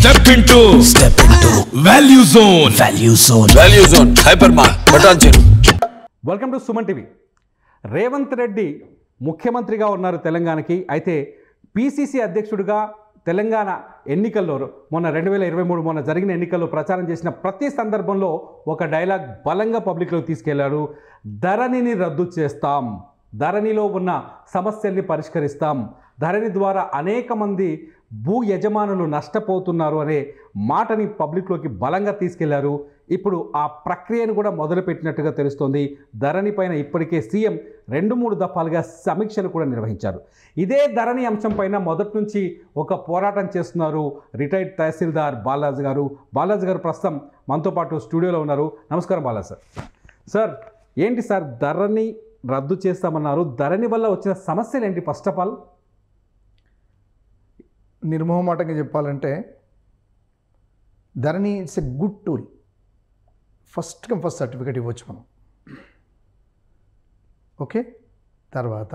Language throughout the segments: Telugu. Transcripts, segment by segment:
Step into Value Zone. Value Zone. Hypermart. Button. Welcome to Suman TV. Revanth Reddy ముఖ్యమంత్రిగా ఉన్నారు తెలంగాణకి. అయితే పిసిసి అధ్యక్షుడిగా తెలంగాణ ఎన్నికల్లో మొన్న 2023 మొన్న జరిగిన ఎన్నికల్లో ప్రచారం చేసిన ప్రతి సందర్భంలో ఒక డైలాగ్ బలంగా పబ్లిక్లోకి తీసుకెళ్లారు. ధరణిని రద్దు చేస్తాం, ధరణిలో ఉన్న సమస్యల్ని పరిష్కరిస్తాం, ధరణి ద్వారా అనేక మంది భూ యజమానులు నష్టపోతున్నారు అనే మాటని పబ్లిక్లోకి బలంగా తీసుకెళ్లారు. ఇప్పుడు ఆ ప్రక్రియను కూడా మొదలుపెట్టినట్టుగా తెలుస్తోంది. ధరణి పైన ఇప్పటికే సీఎం 2-3 దఫాలుగా సమీక్షను కూడా నిర్వహించారు. ఇదే ధరణి అంశం పైన మొదటి నుంచి ఒక పోరాటం చేస్తున్నారు రిటైర్డ్ తహసీల్దార్ బాలాజీ గారు. బాలాజీ గారు ప్రస్తుతం మనతో పాటు స్టూడియోలో ఉన్నారు. నమస్కారం బాలాజీ సార్. సార్ ఏంటి సార్ ధరణి రద్దు చేస్తామన్నారు, ధరణి వల్ల వచ్చిన సమస్యలు ఏంటి? ఫస్ట్ ఆఫ్ ఆల్ నిర్మోహమాటంగా చెప్పాలంటే Dharani it's a good tool. First certificate ఇవ్వచ్చు మనం. ఓకే, తర్వాత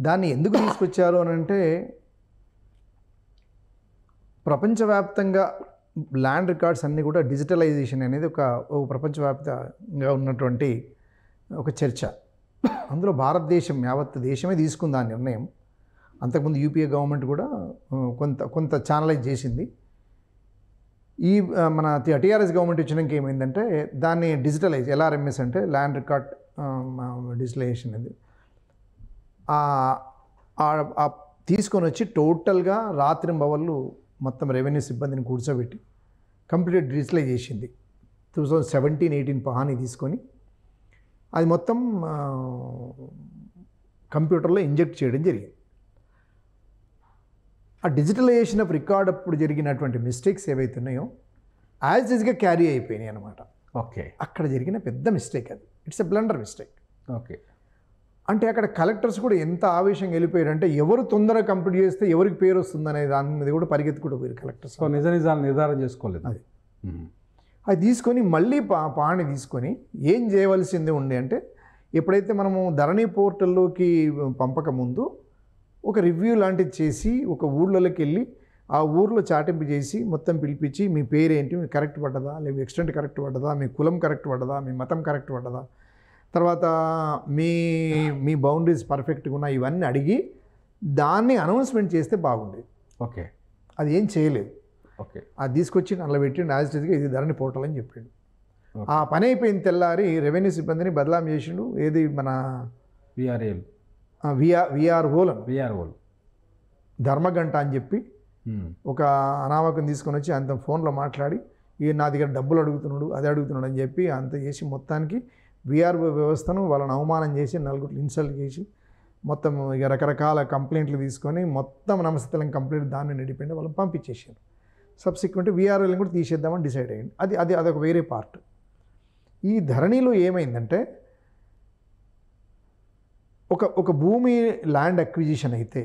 దాన్ని ఎందుకు తీసుకొచ్చారు అని అంటే ప్రపంచవ్యాప్తంగా ల్యాండ్ రికార్డ్స్ అన్నీ కూడా డిజిటలైజేషన్ అనేది ఒక ప్రపంచవ్యాప్తంగా ఉన్నటువంటి ఒక చర్చ. అందులో భారతదేశం యావత్ దేశమే తీసుకుంది ఆ నిర్ణయం. అంతకుముందు యూపీఏ గవర్నమెంట్ కూడా కొంత ఛానలైజ్ చేసింది. ఈ మన టీఆర్ఎస్ గవర్నమెంట్ వచ్చినాక ఏమైందంటే దాన్ని డిజిటలైజ్, ఎల్ఆర్ఎంఎస్ అంటే ల్యాండ్ రికార్డ్ డిజిటలైజేషన్ అది తీసుకొని వచ్చి టోటల్గా రాత్రింబవళ్ళు మొత్తం రెవెన్యూ సిబ్బందిని కూర్చోబెట్టి కంప్లీట్ డిజిటలైజ్ చేసింది. 2017-18 పహాని తీసుకొని అది మొత్తం కంప్యూటర్లో ఇంజెక్ట్ చేయడం జరిగింది. ఆ డిజిటలైజేషన్ ఆఫ్ రికార్డ్ అప్పుడు జరిగినటువంటి మిస్టేక్స్ ఏవైతే ఉన్నాయో యాజ్ ఈజ్గా క్యారీ అయిపోయినాయి అనమాట. ఓకే, అక్కడ జరిగిన పెద్ద మిస్టేక్ అది. It's a blunder mistake. Okay, అంటే అక్కడ కలెక్టర్స్ కూడా ఎంత ఆవేశంగా వెళ్ళిపోయారంటే ఎవరు తొందరగా కంప్లీట్ చేస్తే ఎవరికి పేరు వస్తుందనే దాని మీద కూడా పరిగెత్తుకుంటూ పోయారు కలెక్టర్స్. నిజాలు నిర్ధారణ చేసుకోలేదు. అది తీసుకొని మళ్ళీ పాని తీసుకొని ఏం చేయవలసింది ఉండే అంటే ఎప్పుడైతే మనము ధరణి పోర్టల్లోకి పంపక ముందు ఒక రివ్యూ లాంటిది చేసి ఒక ఊళ్ళలోకి వెళ్ళి ఆ ఊర్లో చాటింపు చేసి మొత్తం పిలిపించి మీ పేరేంటి, మీ కరెక్ట్ పడ్డదా, లేదా ఎక్స్టెంట్ కరెక్ట్ పడ్డదా, మీ కులం కరెక్ట్ పడ్డదా, మీ మతం కరెక్ట్ పడ్డదా, తర్వాత మీ బౌండరీస్ పర్ఫెక్ట్గా ఉన్నాయి, ఇవన్నీ అడిగి దాన్ని అనౌన్స్మెంట్ చేస్తే బాగుండేది. ఓకే, అది ఏం చేయలేదు. ఓకే, అది తీసుకొచ్చి అందులో పెట్టిండు యాజ్ ఇట్ ఈజ్గా ఇది ధరణి పోర్టల్ అని చెప్పిండు. ఆ పని అయిపోయిన తెల్లారి రెవెన్యూ సిబ్బందిని బదలాం చేసిండు. ఏది మన విఆర్ఓలు ధర్మగంట అని చెప్పి ఒక అనామకం తీసుకొని వచ్చి అంత ఫోన్లో మాట్లాడి నా దగ్గర డబ్బులు అడుగుతున్నాడు, అది అడుగుతున్నాడు అని చెప్పి అంత చేసి మొత్తానికి విఆర్ఓ వ్యవస్థను వాళ్ళని అవమానం చేసి నలుగురు ఇన్సల్ట్ చేసి మొత్తం ఇక రకరకాల కంప్లైంట్లు తీసుకొని మొత్తం నమస్తలం కంప్లైంట్ దాన్ని నడిపిండి వాళ్ళని పంపించేసారు. సబ్సిక్వెంట్ విఆర్ఓని కూడా తీసేద్దామని డిసైడ్ అయ్యింది. అదొక వేరే పార్ట్. ఈ ధరణిలో ఏమైందంటే ఒక భూమి ల్యాండ్ అక్విజిషన్ అయితే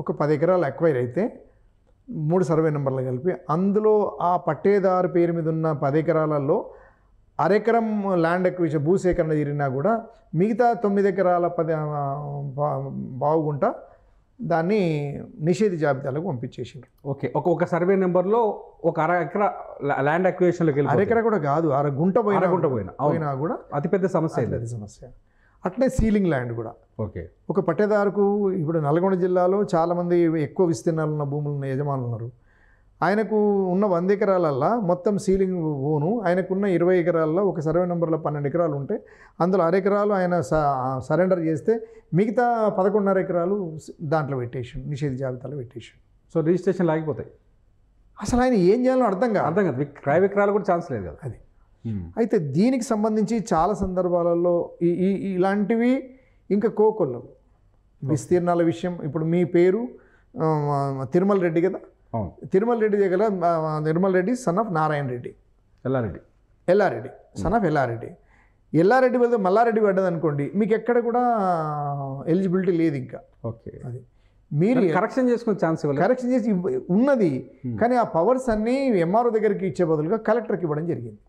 ఒక 10 ఎకరాలు అక్వైర్ అయితే 3 సర్వే నెంబర్లు కలిపి అందులో ఆ పట్టేదారు పేరు మీద ఉన్న 10 ఎకరాలలో అరెకరం ల్యాండ్ అక్విజిషన్ భూసేకరణ జరిగినా కూడా మిగతా 9 ఎకరాల 10 బావుగుంట దాన్ని నిషేధ జాబితాలకు పంపించేసిండ్రు. ఓకే, ఒక సర్వే నెంబర్లో ఒక ఎకరా ల్యాండ్ అక్విజిషన్లోకి వెళ్ళి అరెకరా కూడా కాదు, గుంట పోయినా కూడా అతిపెద్ద సమస్య. అట్లే సీలింగ్ ల్యాండ్ కూడా. ఓకే, ఒక పట్టేదారుకు ఇప్పుడు నల్గొండ జిల్లాలో చాలామంది ఎక్కువ విస్తీర్ణాలు ఉన్న భూములు యజమానులు ఉన్నారు. ఆయనకు ఉన్న 100 ఎకరాలల్లో మొత్తం సీలింగ్ ఓను, ఆయనకున్న 20 ఎకరాల్లో ఒక సర్వే నెంబర్లో 12 ఎకరాలు ఉంటే అందులో అరెకరాలు ఆయన సరెండర్ చేస్తే మిగతా 11.5 ఎకరాలు దాంట్లో పెట్టేసి నిషేధ జాబితాలో పెట్టేసి. సో రిజిస్ట్రేషన్ ఆగిపోతాయి. అసలు ఆయన ఏం చేయాలో అర్థం కాదు. క్రయ విక్రయాలు కూడా ఛాన్స్ లేదు కదా అది. అయితే దీనికి సంబంధించి చాలా సందర్భాలలో ఇలాంటివి ఇంకా కోకొల్లలు విస్తీర్ణాల విషయం. ఇప్పుడు మీ పేరు తిరుమల రెడ్డి కదా, తిరుమల రెడ్డి దగ్గర Nirmal Reddy son of Narayana Reddy, Yellareddy son of Yellareddy వెళ్తే మల్లారెడ్డి పడ్డది అనుకోండి, మీకు ఎక్కడ కూడా ఎలిజిబిలిటీ లేదు ఇంకా. ఓకే, అది మీరు కరెక్షన్ చేసుకునే ఛాన్స్ కరెక్షన్ చేసి ఉన్నది. కానీ ఆ పవర్స్ అన్నీ ఎంఆర్ఓ దగ్గరికి ఇచ్చే బదులుగా కలెక్టర్కి ఇవ్వడం జరిగింది.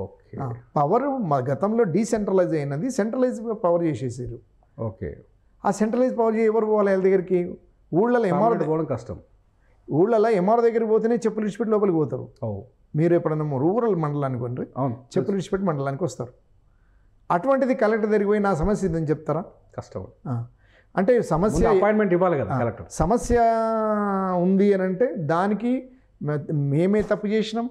ఓకే, పవర్ గతంలో డీసెంట్రలైజ్ అయినది సెంట్రలైజ్ పవర్ చేసేసారు. ఓకే, ఆ సెంట్రలైజ్ పవర్ ఎవరు పోవాలి వాళ్ళ దగ్గరికి? ఊళ్ళలో ఎంఆర్ఓ పోవడం కష్టం. ఊళ్ళల్లో ఎంఆర్ఓ దగ్గరికి పోతేనే చెప్పులు విడిచిపెట్టి లోపలికి పోతారు. ఓ మీరు ఎప్పుడన్నా రూరల్ మండలానికి కొనరి అవును చెప్పులు విడిచిపెట్టి మండలానికి వస్తారు. అటువంటిది కలెక్టర్ దగ్గరికి పోయి నా సమస్య ఇదని చెప్తారా? కష్టం. అంటే సమస్య అపాయింట్మెంట్ ఇవ్వాలి కదా కలెక్టర్. సమస్య ఉంది అని అంటే దానికి మేమే తప్పు చేసినాం,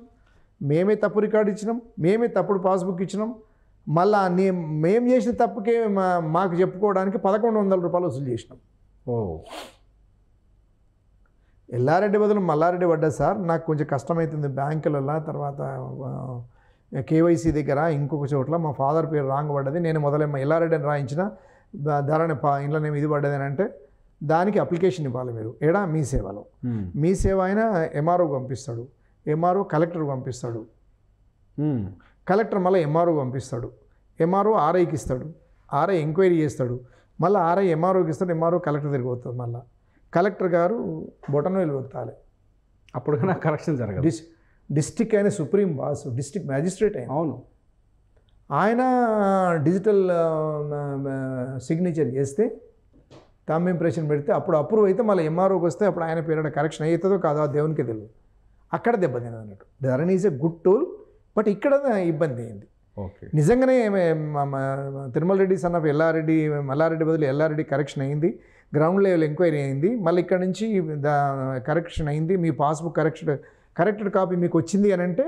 మేమే తప్పు రికార్డు ఇచ్చినాం, మేమే తప్పుడు పాస్బుక్ ఇచ్చినాం, మళ్ళా మేము చేసిన తప్పుకే మాకు చెప్పుకోవడానికి 1,100 రూపాయలు వసూలు చేసినాం. ఓ ఎల్లారెడ్డి బదులు మల్లారెడ్డి పడ్డా సార్, నాకు కొంచెం కష్టమవుతుంది బ్యాంకులలో, తర్వాత కేవైసీ దగ్గర ఇంకొక చోట్ల మా ఫాదర్ పేరు రాంగ్ పడ్డది, నేను మొదలేమో ఎల్లారెడ్డి అని రాయించిన ధరని ఇంట్లోనేమో ఇది పడ్డది అని అంటే దానికి అప్లికేషన్ ఇవ్వాలి మీరు. ఏడా మీ సేవలో, మీ సేవ అయినా ఎంఆర్ఓకి పంపిస్తాడు, ఎంఆర్ఓ కలెక్టర్కి పంపిస్తాడు, కలెక్టర్ మళ్ళీ ఎంఆర్ఓకి పంపిస్తాడు, ఎంఆర్ఓ ఆర్ఐకి ఇస్తాడు, ఆర్ఐ ఎంక్వైరీ చేస్తాడు, మళ్ళీ ఆర్ఐ ఎంఆర్ఓకి ఇస్తాడు, ఎంఆర్ఓ కలెక్టర్ దగ్గరికి పోతుంది, మళ్ళీ కలెక్టర్ గారు బొటనవేలు వత్తాలి. అప్పుడు కన్నా కరెక్షన్ జరగదు. డిస్టిక్ అయిన సుప్రీం బాస్, డిస్టిక్ మ్యాజిస్ట్రేట్ అయిన అవును, ఆయన డిజిటల్ సిగ్నేచర్ చేస్తే థంబ్ ఇంప్రెషన్ పెడితే అప్పుడు అప్రూవ్ అయితే మళ్ళీ ఎంఆర్ఓకి వస్తే అప్పుడు ఆయన పేరు కరెక్షన్ అవుతుందో కాదో దేవునికే తెలియదు. అక్కడ దెబ్బతినది అన్నట్టు. Dharani is a good tool, but ఇక్కడ ఇబ్బంది అయింది. ఓకే, నిజంగానే తిరుమల రెడ్డి సన్ ఆఫ్ మల్లారెడ్డి బదులు ఎల్లారెడ్డి కరెక్షన్ అయింది, గ్రౌండ్ లెవెల్ ఎంక్వైరీ అయింది, మళ్ళీ ఇక్కడ నుంచి కరెక్షన్ అయింది, మీ పాస్బుక్ కరెక్టెడ్ కాపీ మీకు వచ్చింది అని అంటే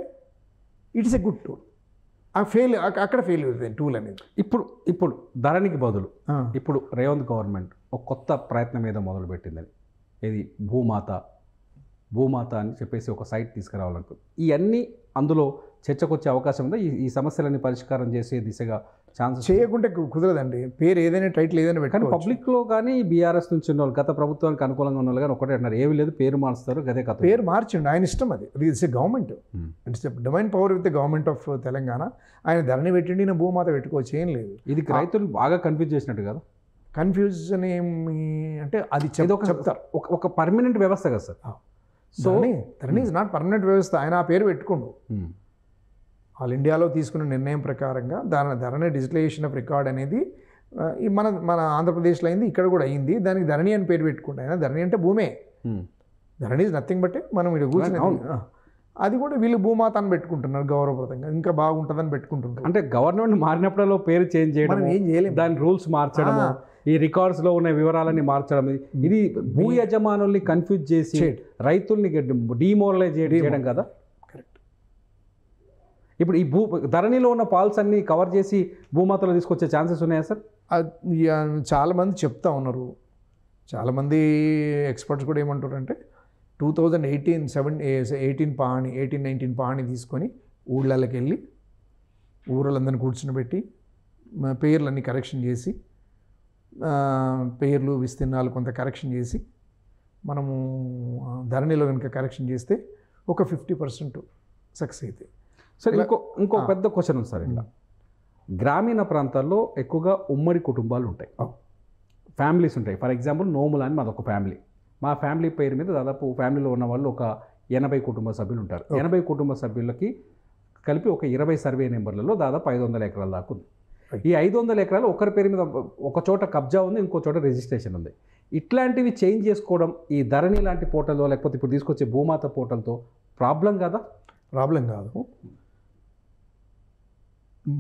ఇట్స్ ఎ గుడ్ టూల్. అక్కడ ఫెయిల్ అవుతుంది టూల్ అనేది. ఇప్పుడు ధరణికి బదులు ఇప్పుడు రేవంత్ గవర్నమెంట్ ఒక కొత్త ప్రయత్నం ఏదో మొదలుపెట్టిందని, ఇది భూమాత అని చెప్పేసి ఒక సైట్ తీసుకురావాలనుకో, ఇవన్నీ అందులో చర్చకు వచ్చే అవకాశం ఉందా? ఈ సమస్యలన్నీ పరిష్కారం చేసే దిశగా ఛాన్సెస్ చేయకుంటే కుదరదండి. పేరు ఏదైనా టైటిల్ ఏదైనా కానీ పబ్లిక్లో కానీ బీఆర్ఎస్ నుంచి ఉన్న వాళ్ళు, గత ప్రభుత్వానికి అనుకూలంగా ఉన్న వాళ్ళు కానీ ఒకటే అంటున్నారు, ఏమి లేదు పేరు మారుస్తారు, గదే కథ. పేరు మార్చండి, ఆయన ఇష్టం, అది it's a government, it's divine power with the government of Telangana. ఆయన ధరణి పెట్టిండి, నేను భూమాత పెట్టుకోవచ్చు, ఏం లేదు. ఇది రైతులు బాగా కన్ఫ్యూజ్ చేసినట్టు కదా. కన్ఫ్యూజన్ ఏమి అంటే అది చెప్తారు, ఒక పర్మనెంట్ వ్యవస్థ కదా sir. So Dharani is not permanent వ్యవస్థ. ఆయన ఆ పేరు పెట్టుకోండు, ఆల్ ఇండియాలో తీసుకున్న నిర్ణయం ప్రకారంగా ధరణి డిజిటలైజేషన్ ఆఫ్ రికార్డ్ అనేది మన ఆంధ్రప్రదేశ్లో అయింది, ఇక్కడ కూడా అయింది. దానికి ధరణి అని పేరు పెట్టుకుంటే, ఆయన ధరణి అంటే భూమే, ధరణి ఈజ్ నథింగ్ బట్ మనం ఇక్కడ కూర్చుని అది కూడా వీళ్ళు భూమాత అని పెట్టుకుంటున్నారు గౌరవప్రదంగా, ఇంకా బాగుంటుందని పెట్టుకుంటున్నారు. అంటే గవర్నమెంట్ మారినప్పుడలో పేరు చేంజ్ చేయడం, ఏం చేయలేము, దాని రూల్స్ మార్చడం, ఈ రికార్డ్స్లో ఉన్న వివరాలన్నీ మార్చడం, ఇది భూ యజమానుల్ని కన్ఫ్యూజ్ చేసి రైతుల్ని డిమోరలైజ్ చేయడం కదా. కరెక్ట్. ఇప్పుడు ఈ ధరణిలో ఉన్న పాల్స్ అన్ని కవర్ చేసి భూమాతలో తీసుకొచ్చే ఛాన్సెస్ ఉన్నాయా సార్? చాలామంది చెప్తా ఉన్నారు, చాలామంది ఎక్స్పర్ట్స్ కూడా ఏమంటారు అంటే 2018-19 పాణి తీసుకొని ఊళ్ళకి వెళ్ళి ఊళ్ళందరినీ కూర్చుని పేర్లన్నీ కరెక్షన్ చేసి, పేర్లు విస్తీర్ణాలు కొంత కరెక్షన్ చేసి, మనము ధరణిలో కనుక కరెక్షన్ చేస్తే ఒక 50% సక్సెస్ అవుతాయి. సార్ ఇంకో పెద్ద క్వశ్చన్ ఉంది సార్. ఇలా గ్రామీణ ప్రాంతాల్లో ఎక్కువగా ఉమ్మడి కుటుంబాలు ఉంటాయి, ఫ్యామిలీస్ ఉంటాయి. ఫర్ ఎగ్జాంపుల్ నోముల అని మాదొక ఫ్యామిలీ, మా ఫ్యామిలీ పేరు మీద దాదాపు ఫ్యామిలీలో ఉన్న వాళ్ళు ఒక 80 కుటుంబ సభ్యులు ఉంటారు. 80 కుటుంబ సభ్యులకి కలిపి ఒక 20 సర్వే నెంబర్లలో దాదాపు 500 ఎకరాల దాకా ఉంది. ఈ 500 ఎకరాలు ఒకరి పేరు మీద ఒక చోట కబ్జా ఉంది, ఇంకో చోట రిజిస్ట్రేషన్ ఉంది. ఇట్లాంటివి చేంజ్ చేసుకోవడం ఈ ధరణి లాంటి పోర్టల్లో, లేకపోతే ఇప్పుడు తీసుకొచ్చే భూమాత పోర్టల్తో ప్రాబ్లం కదా? ప్రాబ్లం కాదు.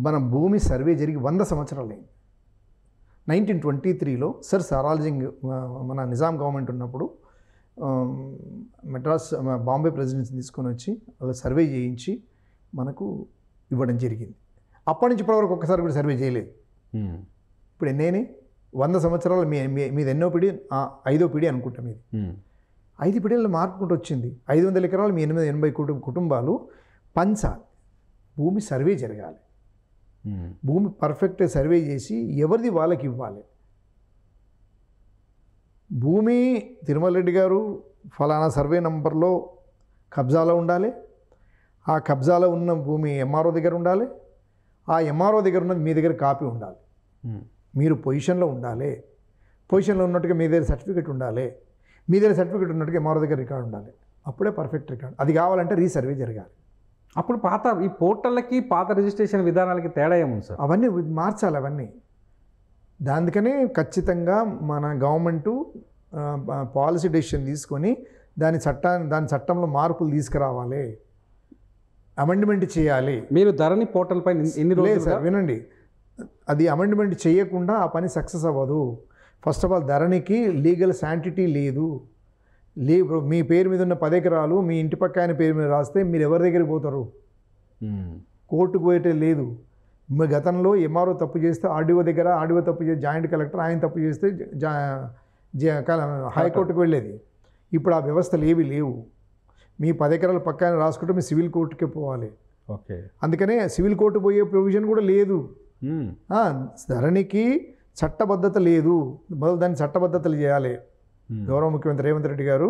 మన భూమి సర్వే జరిగి 100 సంవత్సరాలు అయింది. 1923లో సర్ సారాల్జింగ్ మన నిజాం గవర్నమెంట్ ఉన్నప్పుడు బాంబే ప్రెసిడెన్సీ తీసుకొని వచ్చి వాళ్ళు సర్వే చేయించి మనకు ఇవ్వడం జరిగింది. అప్పటి నుంచి ఇప్పటివరకు ఒక్కసారి కూడా సర్వే చేయలేదు. ఇప్పుడు ఎన్నైనా 100 సంవత్సరాలు మీది ఎన్నో పిడి, 5వ పిడి అనుకుంటా మీది. 5 పిడిలో మార్పుకుంటూ వచ్చింది. 500 ఎకరాలు మీ 80 కుటుంబాలు పంచాలి, భూమి సర్వే జరగాలి, భూమి పర్ఫెక్ట్ సర్వే చేసి ఎవరిది వాళ్ళకి ఇవ్వాలి. భూమి తిరుమల రెడ్డి గారు ఫలానా సర్వే నంబర్లో కబ్జాలో ఉండాలి, ఆ కబ్జాలో ఉన్న భూమి ఎంఆర్ఓ దగ్గర ఉండాలి, ఆ ఎంఆర్ఓ దగ్గర ఉన్నది మీ దగ్గర కాపీ ఉండాలి, మీరు పొజిషన్లో ఉండాలి, పొజిషన్లో ఉన్నట్టుగా మీ దగ్గర సర్టిఫికేట్ ఉండాలి, మీ దగ్గర సర్టిఫికేట్ ఉన్నట్టుగా ఎంఆర్ఓ దగ్గర రికార్డు ఉండాలి. అప్పుడే పర్ఫెక్ట్ రికార్డు. అది కావాలంటే రీసర్వే జరగాలి. అప్పుడు ఈ పోర్టల్లకి పాత రిజిస్ట్రేషన్ విధానాలకి తేడా ఏముంది సార్? అవన్నీ మార్చాలి. అవన్నీ దానికనే ఖచ్చితంగా మన గవర్నమెంటు పాలసీ డెసిషన్ తీసుకొని దాని చట్టంలో మార్పులు తీసుకురావాలి, అమెండ్మెంట్ చేయాలి. మీరు ధరణి పోర్టల్ పై ఎన్ని లేదు రోజులు సార్, వినండి, అది అమెండ్మెంట్ చేయకుండా ఆ పని సక్సెస్ అవ్వదు. ఫస్ట్ ఆఫ్ ఆల్ ధరణికి లీగల్ శాంటిటీ లేదు. మీ పేరు మీద ఉన్న 10 ఎకరాలు మీ ఇంటి పక్క ఆయన పేరు మీద రాస్తే మీరు ఎవరి దగ్గరికి పోతారు? కోర్టుకు పోయేటే లేదు. గతంలో ఎంఆర్ఓ తప్పు చేస్తే ఆర్డీఓ దగ్గర, ఆర్డీఓ తప్పు చేస్తే జాయింట్ కలెక్టర్, ఆయన తప్పు చేస్తే హైకోర్టుకు వెళ్ళేది. ఇప్పుడు ఆ వ్యవస్థలు ఏవి లేవు. మీ 10 ఎకరాల పక్కన రాసుకుంటే మీ సివిల్ కోర్టుకే పోవాలి. ఓకే, అందుకనే సివిల్ కోర్టు పోయే ప్రొవిజన్ కూడా లేదు. ధరణికి చట్టబద్ధత లేదు. మొదలు దాన్ని చట్టబద్ధతలు చేయాలి. గౌరవ ముఖ్యమంత్రి రేవంత్ రెడ్డి గారు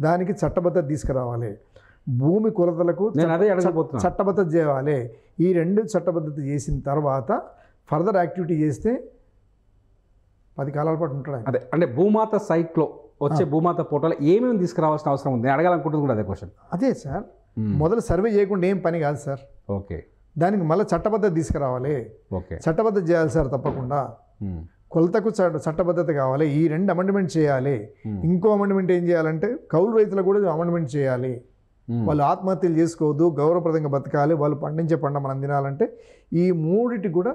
దానికి చట్టబద్ధత తీసుకురావాలి. భూమి కొలతలకు చట్టబద్ధత చేయాలి. ఈ 2 చట్టబద్ధత చేసిన తర్వాత ఫర్దర్ యాక్టివిటీ చేస్తే 10 కాలాల పాటు ఉంటాడు. అదే అంటే భూమాత సైట్లో వచ్చే భూమాత పోర్టల్ ఏమేమి తీసుకురావాల్సిన అవసరం ఉంది? నేను అడగాలనుకుంటుంది కూడా అదే క్వశ్చన్. అదే సార్, మొదలు సర్వే చేయకుండా ఏం పని కాదు సార్. ఓకే, దానికి మళ్ళీ చట్టబద్ధత తీసుకురావాలి. ఓకే, చట్టబద్ధత చేయాలి సార్ తప్పకుండా. కొలతకు చట్టబద్ధత కావాలి. ఈ 2 అమెండ్మెంట్ చేయాలి. ఇంకో అమెండ్మెంట్ ఏం చేయాలంటే కౌలు రైతులకు కూడా అమెండ్మెంట్ చేయాలి. వాళ్ళు ఆత్మహత్యలు చేసుకోవద్దు, గౌరవప్రదంగా బతకాలి, వాళ్ళు పండించే పంట మనం తినాలంటే ఈ 3టి కూడా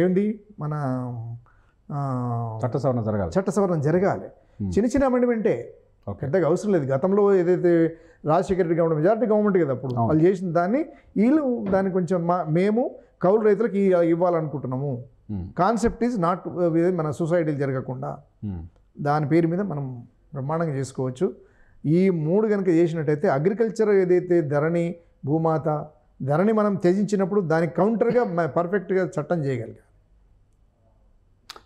ఏంది మన చట్ట సవరణ జరగాలి. చిన్న అమెండ్మెంటే, పెద్దగా అవసరం లేదు. గతంలో ఏదైతే Rajasekhara Reddy government majority government కదా అప్పుడు వాళ్ళు చేసిన దాన్ని వీళ్ళు దాన్ని కొంచెం మేము కౌలు రైతులకు ఇవ్వాలనుకుంటున్నాము. కాన్సెప్ట్ ఈజ్ నాట్ మన సొసైటీలు జరగకుండా దాని పేరు మీద మనం బ్రహ్మాండంగా చేసుకోవచ్చు. ఈ 3 కనుక చేసినట్టయితే అగ్రికల్చర్ ఏదైతే ధరణి, భూమాత, ధరణి మనం త్యజించినప్పుడు దానికి కౌంటర్గా పర్ఫెక్ట్గా చట్టం చేయగలిగాం.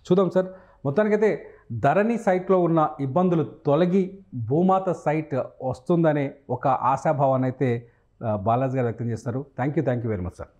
చూద్దాం సార్. మొత్తానికైతే ధరణి సైట్లో ఉన్న ఇబ్బందులు తొలగి భూమాత సైట్ వస్తుందనే ఒక ఆశాభావాన్ని అయితే బాలాజీ గారు వ్యక్తం చేస్తారు. Thank you very much sir.